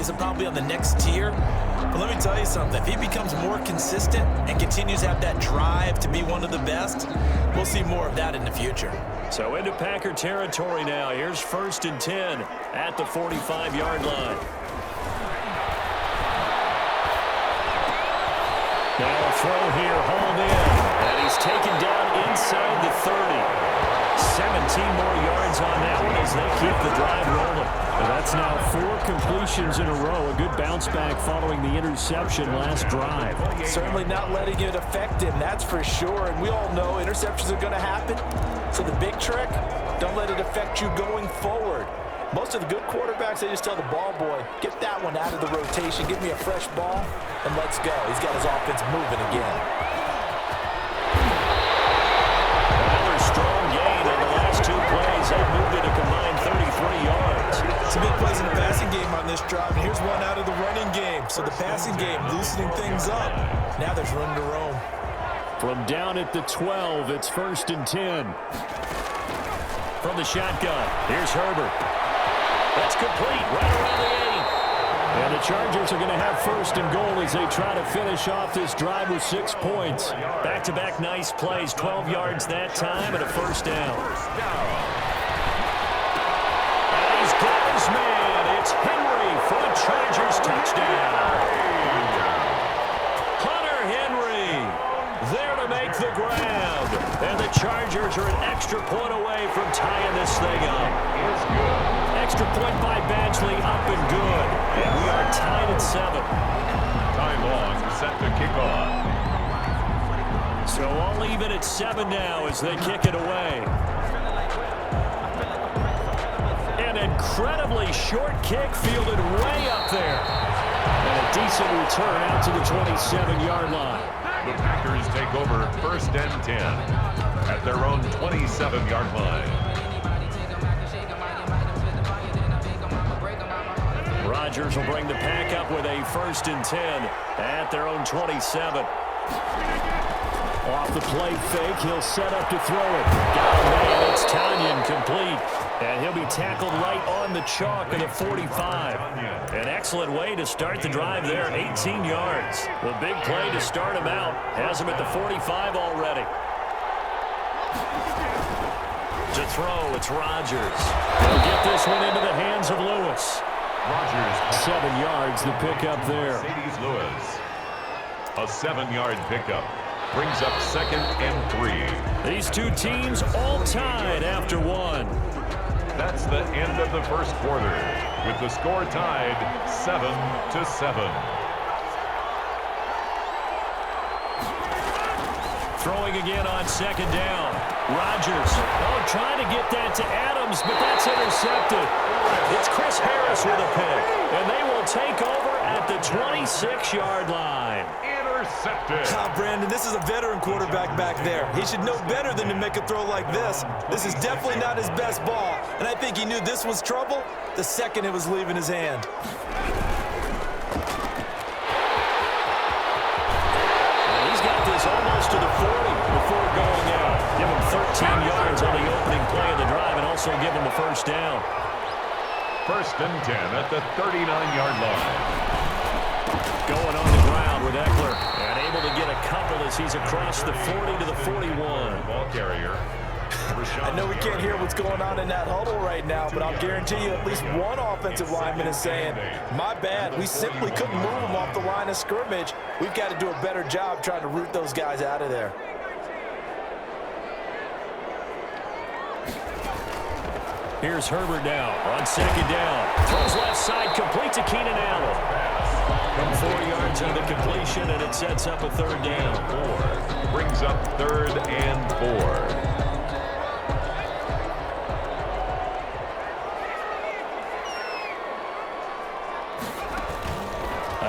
is probably on the next tier. But let me tell you something. If he becomes more consistent and continues to have that drive to be one of the best, we'll see more of that in the future. So into Packer territory now. Here's 1st and 10 at the 45-yard line. Now a throw here, hauled in. And he's taken down inside the 30. 17 more yards on that one as they keep the drive rolling. And that's now 4 completions in a row. A good bounce back following the interception last drive. Certainly not letting it affect him, that's for sure. And we all know interceptions are going to happen. So the big trick, don't let it affect you going forward. Most of the good quarterbacks, they just tell the ball boy, get that one out of the rotation, give me a fresh ball, and let's go. He's got his offense moving again. Another strong gain on the last 2 plays. They've moved it a combined 33 yards. Some big plays in the passing game on this drive, and here's one out of the running game. So the passing game loosening things up. Now there's room to roam. From down at the 12, it's 1st and 10. From the shotgun, here's Herbert. That's complete, right around the 8. And the Chargers are going to have 1st and goal as they try to finish off this drive with 6 points. Back-to-back nice plays, 12 yards that time, and a 1st down. And he's got his man. It's Henry for the Chargers touchdown. Hunter Henry there to make the grab. And the Chargers are an extra point away from tying this thing up. Extra point by Badgley, up and good. And we are tied at 7. Time long, set to kick off. So all even at 7 now as they kick it away. An incredibly short kick fielded way up there. And a decent return out to the 27-yard line. The Packers take over 1st and 10 at their own 27-yard line. Rodgers will bring the pack up with a 1st and 10 at their own 27. Off the play fake, he'll set up to throw it. Got a man, it's Tanyan complete. And he'll be tackled right on the chalk at the 45. An excellent way to start the drive there, 18 yards. The big play to start him out has him at the 45 already. To throw, it's Rodgers. He'll get this one into the hands of Lewis. Rodgers. 7 yards, the pickup there. Mercedes-Lewis. A 7-yard pickup. Brings up 2nd and 3. These two teams all tied after 1. That's the end of the 1st quarter, with the score tied 7-7. Throwing again on 2nd down. Rodgers, trying to get that to Adams, but that's intercepted. It's Chris Harris with a pick, and they will take over at the 26-yard line. Intercepted. Brandon, this is a veteran quarterback back there. He should know better than to make a throw like this. This is definitely not his best ball, and I think he knew this was trouble the second it was leaving his hand. And he's got this almost to the 40 before going out. Give him 13 yards on the opening play of the drive and also give him a 1st down. 1st and 10 at the 39-yard line. Going on the ground with Eckler. And able to get a couple as he's across the 40 to the 41. Ball carrier. I know we can't hear what's going on in that huddle right now, but I'll guarantee you at least one offensive lineman is saying, my bad, we simply couldn't move them off the line of scrimmage. We've got to do a better job trying to root those guys out of there. Here's Herbert now on 2nd down. Throws left side, complete to Keenan Allen. 4 yards on the completion, and it sets up a 3rd down. 4. Brings up 3rd and 4.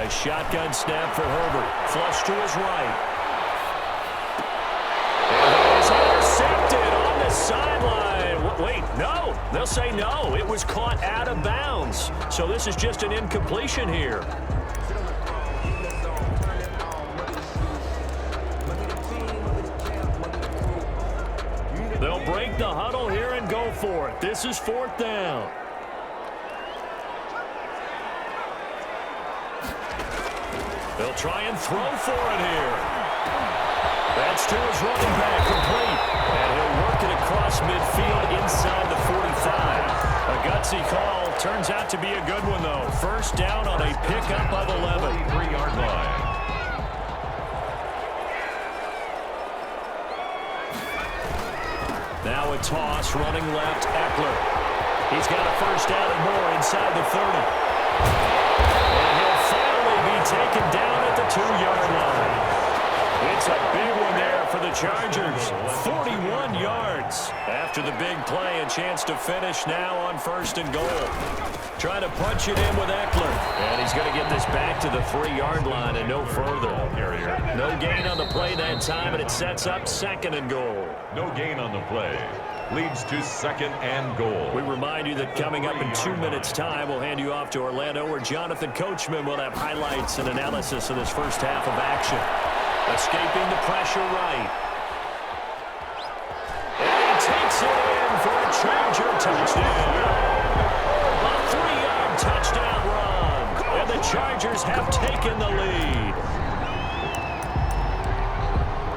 A shotgun snap for Herbert. Flush to his right. And it is intercepted on the sideline. Wait, no. They'll say no. It was caught out of bounds. So this is just an incompletion here. They'll break the huddle here and go for it. This is 4th down. They'll try and throw for it here. That's to his running back, complete. And he'll work it across midfield inside the 45. A gutsy call. Turns out to be a good one, though. First down on a pickup of 11. 43-yard line. Now a toss, running left, Eckler. He's got a first down and more inside the 30. And he'll finally be taken down at the 2-yard line. It's a big one there for the Chargers. 41 yards. After the big play, a chance to finish now on 1st and goal. Trying to punch it in with Eckler. And he's going to get this back to the 3-yard line and no further. No gain on the play that time, and it sets up 2nd and goal. No gain on the play. Leads to 2nd and goal. We remind you that coming up in 2 minutes' time, we'll hand you off to Orlando, where Jonathan Coachman will have highlights and analysis of this first half of action. Escaping the pressure right. And he takes it in for a Charger touchdown. A 3-yard touchdown run. And the Chargers have taken the lead.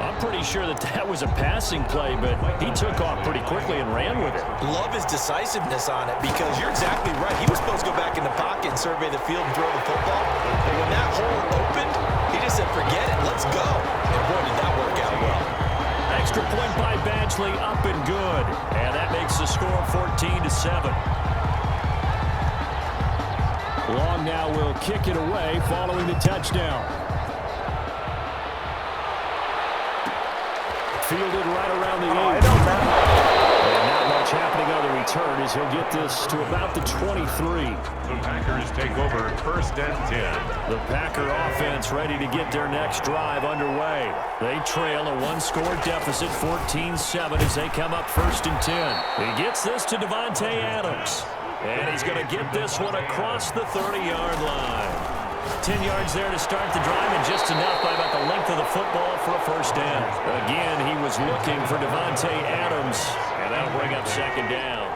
I'm pretty sure that was a passing play, but he took off pretty quickly and ran with it. Love his decisiveness on it, because you're exactly right. He was supposed to go back in the pocket and survey the field and throw the football. But when that hole opened, he just said, forget it, let's go. And boy, did that work out well. Extra point by Badgley, up and good. And that makes the score 14-7. Long now will kick it away following the touchdown. Fielded right around the 8. And not much happening on the return as he'll get this to about the 23. The Packers take over 1st and 10. The Packer offense ready to get their next drive underway. They trail a 1-score deficit, 14-7, as they come up 1st and 10. He gets this to Davante Adams. And he's going to get this one across the 30-yard line. 10 yards there to start the drive, and just enough by about the length of the football for a first down. Again, he was looking for Davante Adams, and that'll bring up 2nd down.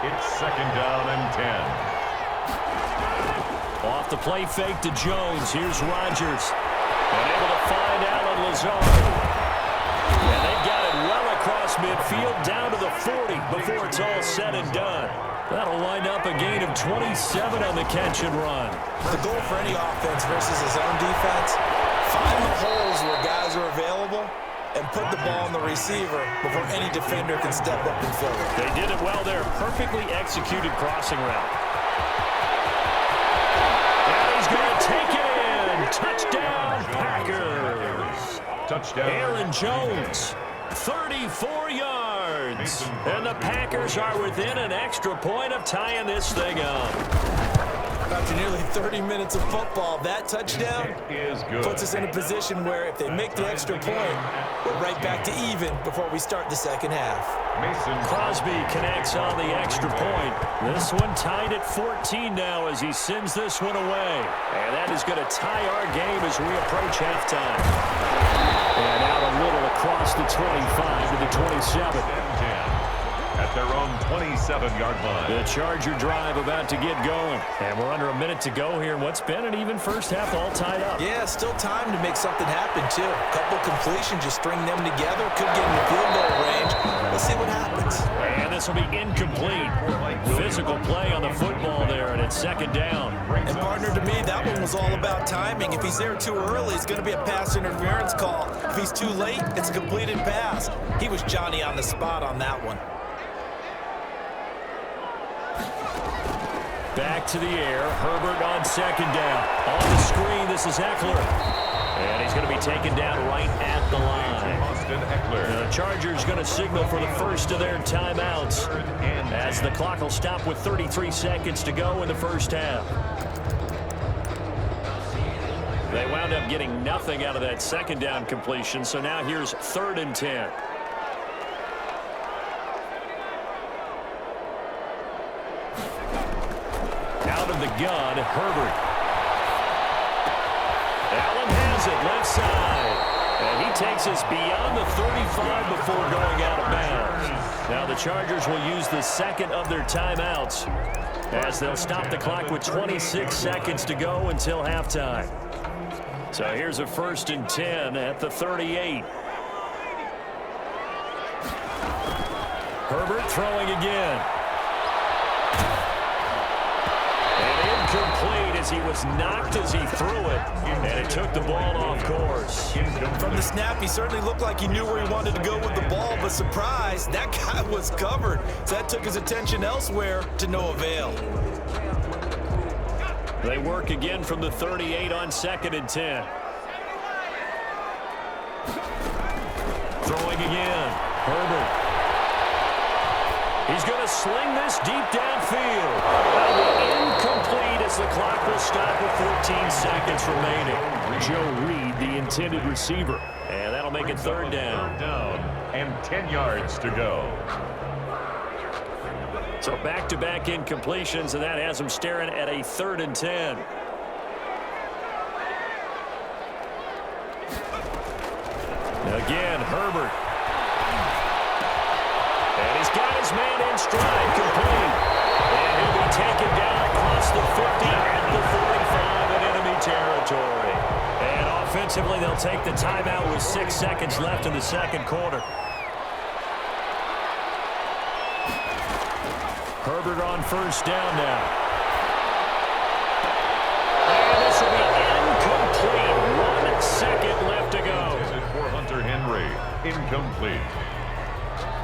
It's 2nd down and 10. Off the play fake to Jones. Here's Rodgers. And able to find Allen Lazard. And they got it well across midfield down to the 40 before it's all said and done. That'll wind up a gain of 27 on the catch and run. The goal for any offense versus his own defense, find the holes where guys are available and put the ball on the receiver before any defender can step up and fill it. They did it well there. Perfectly executed crossing route. And he's going to take it in. Touchdown, Packers. Touchdown. Aaron Jones, 34 yards. And the Packers are within an extra point of tying this thing up. After nearly 30 minutes of football, that touchdown is good. puts us in a position where if they make the extra point, we're right back to even before we start the second half. Mason Crosby connects on the extra point. This one tied at 14 now as he sends this one away. And that is going to tie our game as we approach halftime. And out a little across the 25 to the 27. At their own 27-yard line. The Charger drive about to get going. And we're under a minute to go here in what's been an even first half, all tied up. Yeah, still time to make something happen, too. A couple completions, just string them together. Could get in the field goal range. Let's see what happens. And this will be incomplete. Physical play on the football there, and it's 2nd down. And, partner, to me, that one was all about timing. If he's there too early, it's going to be a pass interference call. If he's too late, it's a completed pass. He was Johnny on the spot on that one. Back to the air. Herbert on 2nd down. On the screen, this is Eckler. And he's going to be taken down right at the line. Austin Eckler. The Chargers going to signal for the first of their timeouts as the clock will stop with 33 seconds to go in the first half. They wound up getting nothing out of that 2nd down completion, so now here's 3rd and 10. Out of the gun, Herbert. Allen has it left side. And he takes us beyond the 35 before going out of bounds. Now the Chargers will use the 2nd of their timeouts as they'll stop the clock with 26 seconds to go until halftime. So here's a 1st and 10 at the 38. Herbert throwing again. And incomplete as he was knocked as he threw it. And it took the ball off course. From the snap, he certainly looked like he knew where he wanted to go with the ball, but surprise, that guy was covered. So that took his attention elsewhere to no avail. They work again from the 38 on 2nd and 10. Throwing again. Herbert. He's going to sling this deep downfield. Incomplete as the clock will stop with 14 seconds remaining. Joe Reed, the intended receiver. And that'll make it 3rd down. 3rd down and 10 yards to go. So back-to-back incompletions, and that has him staring at a 3rd and 10. Again, Herbert. And he's got his man in stride, complete. And he'll be taken down across the 50 at the 45 in enemy territory. And offensively, they'll take the timeout with 6 seconds left in the 2nd quarter. Herbert on 1st down now. And this will be incomplete. 1 second left to go. For Hunter Henry, incomplete.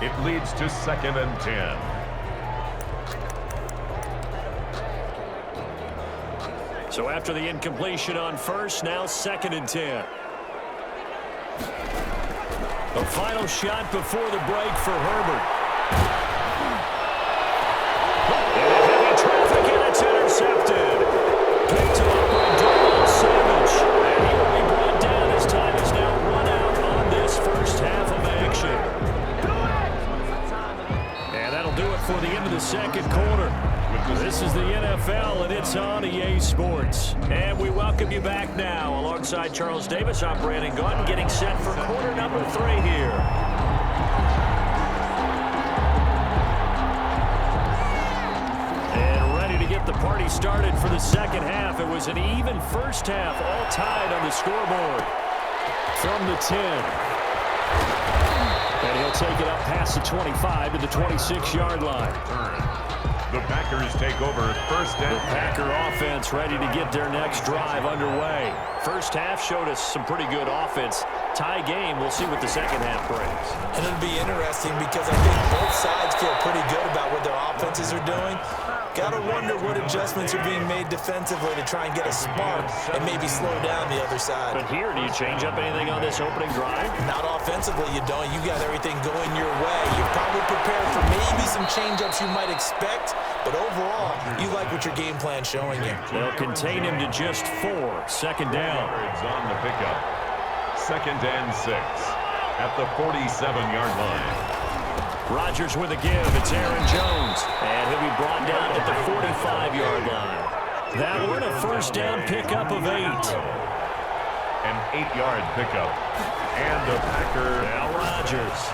It leads to 2nd and 10. So after the incompletion on 1st, now 2nd and 10. The final shot before the break for Herbert. Intercepted. Picked up by Darrell Savage. And he will be brought down as time is now run out on this 1st half of action. And that'll do it for the end of the 2nd quarter. This is the NFL, and it's on EA Sports. And we welcome you back now. Alongside Charles Davis, I'm Brandon Gaudin, getting set for quarter number 3 here. Get the party started for the 2nd half. It was an even 1st half, all tied on the scoreboard. From the 10. And he'll take it up past the 25 to the 26-yard line. The Packers take over 1st and the Packer offense ready to get their next drive underway. 1st half showed us some pretty good offense. Tie game. We'll see what the 2nd half brings. And it'll be interesting because I think both sides feel pretty good about what their offenses are doing. Gotta wonder what adjustments are being made defensively to try and get a spark and maybe slow down the other side. But here, do you change up anything on this opening drive? Not offensively, you don't. You got everything going your way. You're probably prepared for maybe some change-ups you might expect, but overall, you like what your game plan's showing you. They'll contain him to just 4. 2nd down. On the pickup. 2nd and 6 at the 47-yard line. Rodgers with a give. It's Aaron Jones. And he'll be brought down at the 45-yard line. That one a 1st down pickup of 8. An 8-yard pickup. And the Packer. Now Rodgers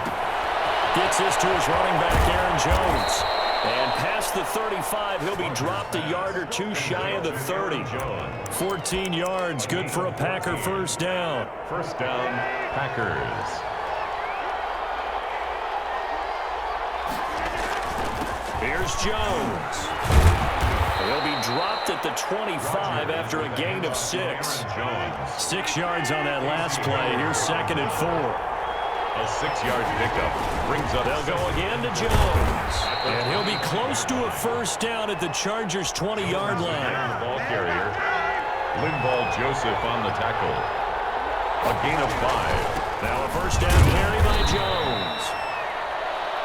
gets this to his running back, Aaron Jones. And past the 35, he'll be dropped a yard or 2 shy of the 30. 14 yards, good for a Packer 1st down. 1st down, Packers. Here's Jones. He'll be dropped at the 25 after a gain of 6. 6 yards on that last play. Here's 2nd and 4. A 6-yard pickup brings up. They'll go again to Jones. And he'll be close to a 1st down at the Chargers' 20-yard line. Ball carrier. Linval Joseph on the tackle. A gain of 5. Now a 1st down carry by Jones.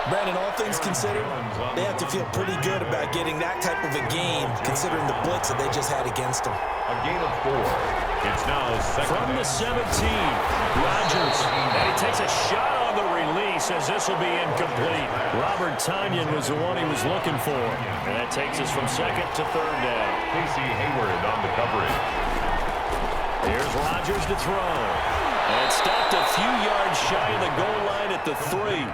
Brandon, all things considered, they have to feel pretty good about getting that type of a gain, considering the blitz that they just had against them. A gain of 4. It's now 2nd. From the 17, Rodgers, and he takes a shot on the release as this will be incomplete. Robert Tonyan was the one he was looking for. And that takes us from 2nd to 3rd down. Casey Hayward on the coverage. Here's Rodgers to throw. And It's stopped a few yards shy of the goal line at the 3.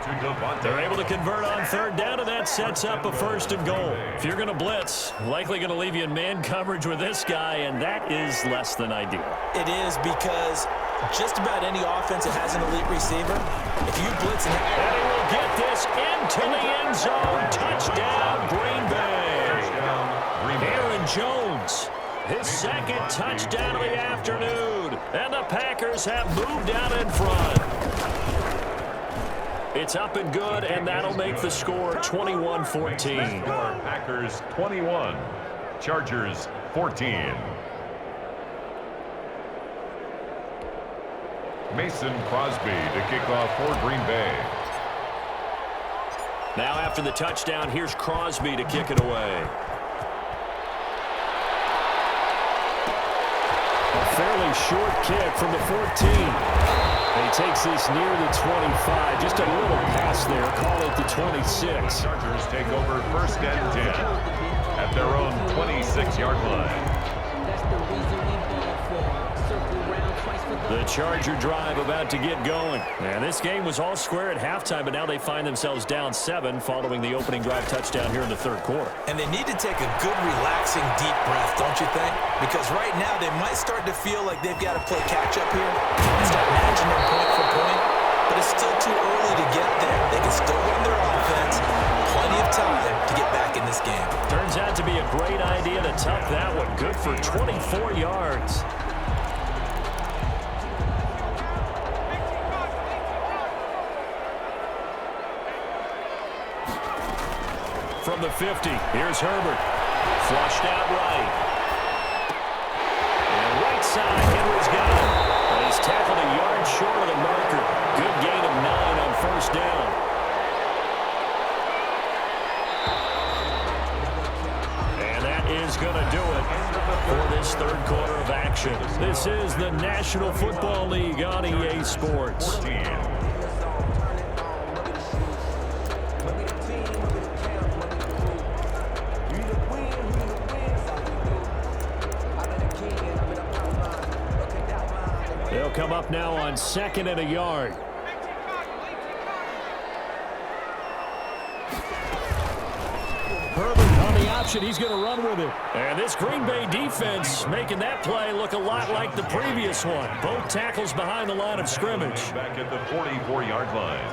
They're able to convert on third down, and that sets up a 1st and goal. If you're going to blitz, likely going to leave you in man coverage with this guy, and that is less than ideal. It is, because just about any offense that has an elite receiver, if you blitz and he will get this into the end zone. Touchdown, Green Bay. Aaron Jones, his 2nd touchdown of the afternoon. And the Packers have moved out in front. It's up and good, and that'll make the score 21-14. Packers 21, Chargers 14. Mason Crosby to kick off for Green Bay. Now after the touchdown, here's Crosby to kick it away. A fairly short kick from the 14. And he takes this near the 25. Just a little pass there. Call it the 26. Chargers take over 1st and 10 at their own 26-yard line. The Charger drive about to get going. And this game was all square at halftime, but now they find themselves down 7 following the opening drive touchdown here in the 3rd quarter. And they need to take a good, relaxing, deep breath, don't you think? Because right now they might start to feel like they've got to play catch-up here and start matching them point for point. But it's still too early to get there. They can still run their offense. Plenty of time to get back in this game. Turns out to be a great idea to tuck that one. Good for 24 yards. From the 50, here's Herbert. Flushed out right. And right side, Henry's got him. And he's tackled a yard short of the marker. Good gain of 9 on 1st down. And that is going to do it for this 3rd quarter of action. This is the National Football League on EA Sports. 14. They'll come up now on 2nd and a yard. Herbert on the option. He's going to run with it. And this Green Bay defense making that play look a lot like the previous one. Both tackles behind the line of scrimmage. Back at the 44-yard line.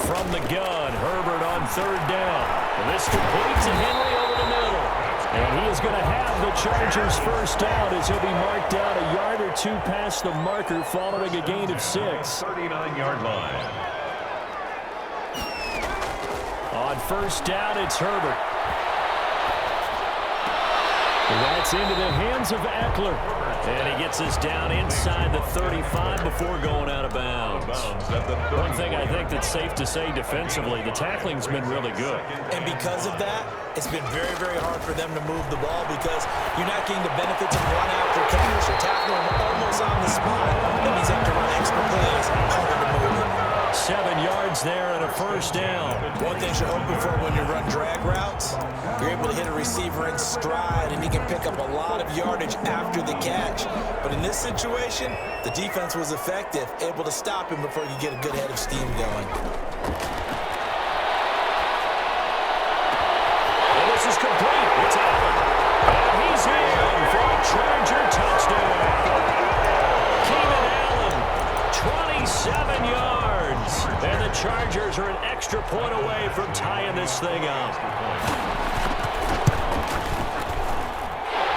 From the gun, Herbert on 3rd down. And this completes to Henry over the middle. And he is going to have the Chargers' 1st down as he'll be marked out a yard or 2 past the marker following a gain of 6. 39-yard line. On 1st down, it's Herbert. And that's into the hands of Eckler. And he gets us down inside the 35 before going out of bounds. One thing I think that's safe to say defensively, the tackling's been really good. And because of that, it's been very, very hard for them to move the ball because you're not getting the benefits of run after catch. You're tackling them almost on the spot. That means you have to run extra plays, harder to move them. 7 yards there and a 1st down. One thing you're hoping for when you run drag routes, you're able to hit a receiver in stride and he can pick up a lot of yardage after the catch. But in this situation, the defense was effective, able to stop him before you get a good head of steam going. And this is complete. It's Allen. And he's in for a Charger touchdown. Keenan Allen, 27 yards. And the Chargers are an extra point away from tying this thing up.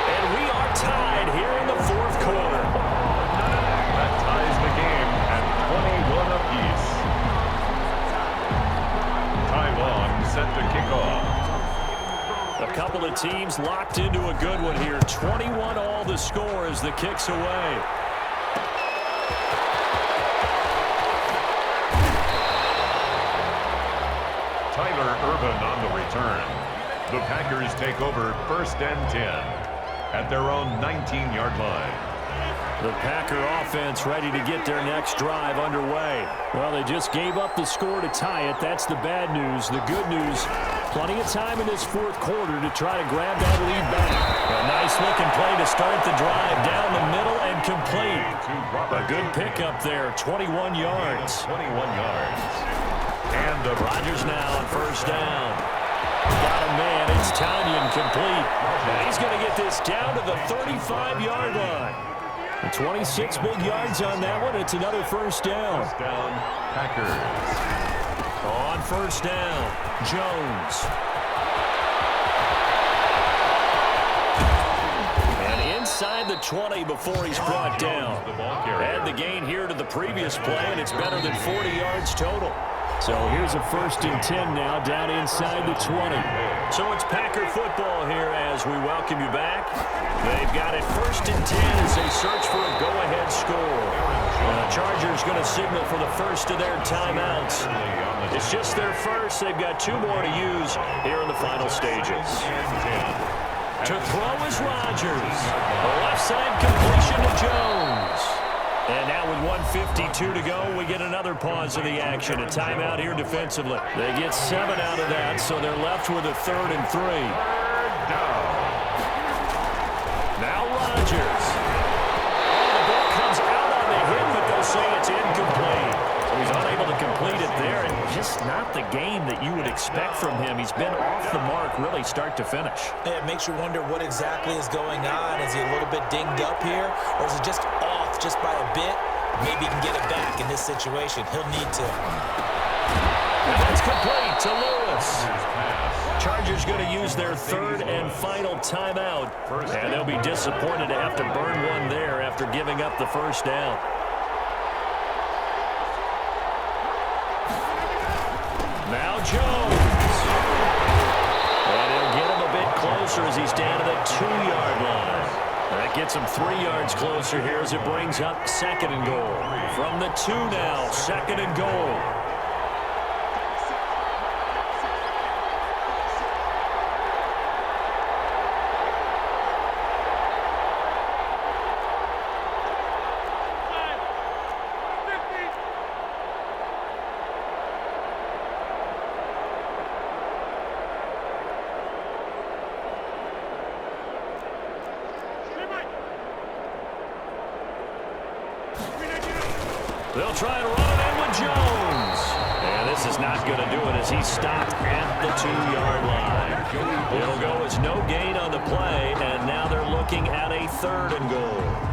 And we are tied here in the 4th quarter. That ties the game at 21 apiece. Ty Long set to kick off. A couple of teams locked into a good one here. 21 all the score as the kick's away. Tyler Urban on the return. The Packers take over 1st and 10 at their own 19-yard line. The Packer offense ready to get their next drive underway. Well, they just gave up the score to tie it. That's the bad news. The good news, Plenty of time in this fourth quarter to try to grab that lead back. A nice-looking play to start the drive down the middle and complete. A good pickup there, 21 yards. 21 yards. And Rodgers now on first down. Got a man, it's Tanyan complete. And he's going to get this down to the 35-yard line. 26 big yards on that one. It's another first down. First down, Packers. On first down, Jones. And inside the 20 before he's brought down. Add the gain here to the previous play, and it's better than 40 yards total. So here's a 1st and 10 now down inside the 20. So it's Packer football here as we welcome you back. They've got it 1st and 10 as they search for a go-ahead score. The Chargers going to signal for the first of their timeouts. It's just their first. They've got 2 more to use here in the final stages. To throw is Rodgers. The left side completion to Jones. And now with 1:52 to go, we get another pause of the action. A timeout here defensively. They get 7 out of that, so they're left with a 3rd and 3. Now Rodgers. The ball comes out on the hit, but they'll say it's incomplete. So he's unable to complete it there, and just not the game that you would expect from him. He's been off the mark really start to finish. It makes you wonder what exactly is going on. Is he a little bit dinged up here, or is it just off just by a bit? Maybe he can get it back in this situation. He'll need to. And that's complete to Lewis. Chargers going to use their 3rd and final timeout. And they'll be disappointed to have to burn one there after giving up the first down. Now Jones. And he'll get him a bit closer as he's down to the 2-yard line. That gets him 3 yards closer here as it brings up 2nd and goal. From the 2 now, 2nd and goal. They'll try and run it in with Jones. And this is not going to do it as he's stopped at the 2-yard line. It'll go as no gain on the play, and now they're looking at a 3rd and goal.